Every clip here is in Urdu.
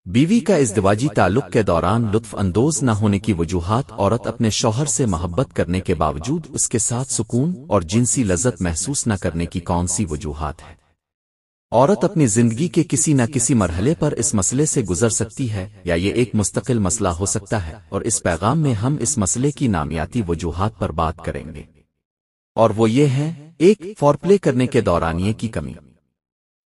بیوی کا ازدواجی تعلق کے دوران لطف اندوز نہ ہونے کی وجوہات۔ عورت اپنے شوہر سے محبت کرنے کے باوجود اس کے ساتھ سکون اور جنسی لذت محسوس نہ کرنے کی کون سی وجوہات ہیں؟ عورت اپنی زندگی کے کسی نہ کسی مرحلے پر اس مسئلے سے گزر سکتی ہے، یا یہ ایک مستقل مسئلہ ہو سکتا ہے، اور اس پیغام میں ہم اس مسئلے کی نامیاتی وجوہات پر بات کریں گے، اور وہ یہ ہیں: 1 فورپلے کرنے کے دوران یہ کی کمی۔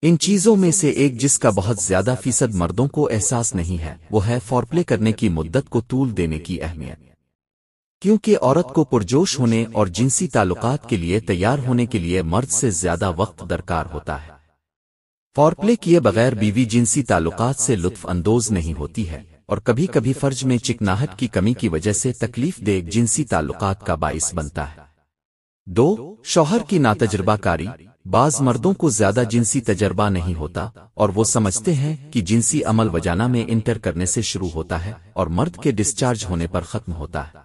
ان چیزوں میں سے ایک جس کا بہت زیادہ فیصد مردوں کو احساس نہیں ہے، وہ ہے فورپلے کرنے کی مدت کو طول دینے کی اہمیت، کیونکہ عورت کو پرجوش ہونے اور جنسی تعلقات کے لیے تیار ہونے کے لیے مرد سے زیادہ وقت درکار ہوتا ہے۔ فورپلے کیے بغیر بیوی جنسی تعلقات سے لطف اندوز نہیں ہوتی ہے، اور کبھی کبھی فرج میں چکناہٹ کی کمی کی وجہ سے تکلیف دہ جنسی تعلقات کا باعث بنتا ہے۔ 2 شوہر کی ناتجربہ کاری۔ بعض مردوں کو زیادہ جنسی تجربہ نہیں ہوتا، اور وہ سمجھتے ہیں کہ جنسی عمل وجانہ میں انٹر کرنے سے شروع ہوتا ہے اور مرد کے ڈسچارج ہونے پر ختم ہوتا ہے۔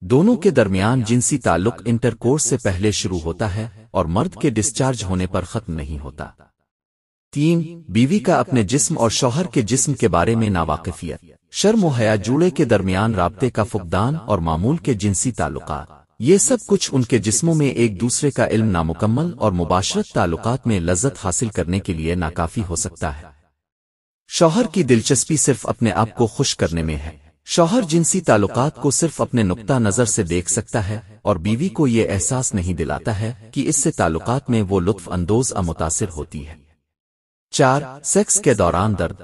دونوں کے درمیان جنسی تعلق انٹر کورس سے پہلے شروع ہوتا ہے اور مرد کے ڈسچارج ہونے پر ختم نہیں ہوتا۔ 3 بیوی کا اپنے جسم اور شوہر کے جسم کے بارے میں ناواقفیت۔ شرم و حیا، جوڑے کے درمیان رابطے کا فقدان اور معمول کے جنسی تعلقات، یہ سب کچھ ان کے جسموں میں ایک دوسرے کا علم، نامکمل اور مباشرت تعلقات میں لذت حاصل کرنے کے لیے ناکافی ہو سکتا ہے۔ شوہر کی دلچسپی صرف اپنے آپ کو خوش کرنے میں ہے۔ شوہر جنسی تعلقات کو صرف اپنے نقطہ نظر سے دیکھ سکتا ہے، اور بیوی کو یہ احساس نہیں دلاتا ہے کہ اس سے تعلقات میں وہ لطف اندوز متاثر ہوتی ہے۔ 4 سیکس کے دوران درد۔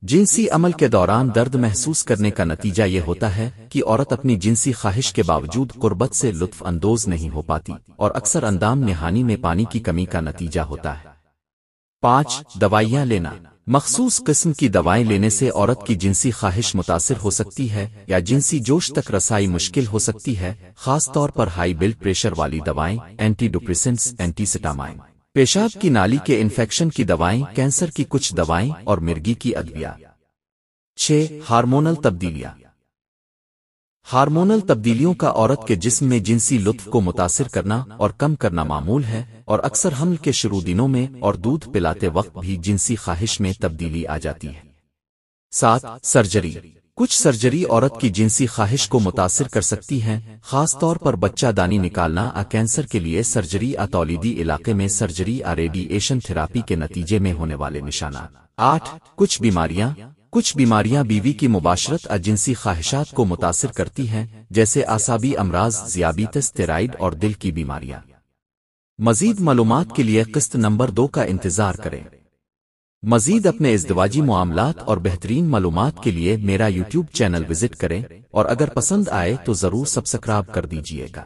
جنسی عمل کے دوران درد محسوس کرنے کا نتیجہ یہ ہوتا ہے کہ عورت اپنی جنسی خواہش کے باوجود قربت سے لطف اندوز نہیں ہو پاتی، اور اکثر اندام نہانی میں پانی کی کمی کا نتیجہ ہوتا ہے۔ 5 دوائیاں لینا۔ مخصوص قسم کی دوائیں لینے سے عورت کی جنسی خواہش متاثر ہو سکتی ہے یا جنسی جوش تک رسائی مشکل ہو سکتی ہے، خاص طور پر ہائی بلڈ پریشر والی دوائیں، اینٹی ڈپریسنٹس، اینٹی سٹامائن، پیشاب کی نالی کے انفیکشن کی دوائیں، کینسر کی کچھ دوائیں اور مرگی کی ادویات۔ 6 ہارمونل تبدیلیاں۔ ہارمونل تبدیلیوں کا عورت کے جسم میں جنسی لطف کو متاثر کرنا اور کم کرنا معمول ہے، اور اکثر حمل کے شروع دنوں میں اور دودھ پلاتے وقت بھی جنسی خواہش میں تبدیلی آ جاتی ہے۔ 7 سرجری۔ کچھ سرجری عورت کی جنسی خواہش کو متاثر کر سکتی ہیں، خاص طور پر بچہ دانی نکالنا، کینسر کے لیے سرجری، تولیدی علاقے میں سرجری، ریڈیئیشن تھراپی کے نتیجے میں ہونے والے نشانات۔ 8 کچھ بیماریاں۔ کچھ بیماریاں بیوی کی مباشرت جنسی خواہشات کو متاثر کرتی ہیں، جیسے اعصابی امراض، ذیابیطس، تھائرائیڈ اور دل کی بیماریاں۔ مزید معلومات کے لیے قسط نمبر 2 کا انتظار کریں۔ مزید اپنے ازدواجی معاملات اور بہترین معلومات کے لیے میرا YouTube چینل وزٹ کریں، اور اگر پسند آئے تو ضرور سبسکرائب کر دیجیے گا۔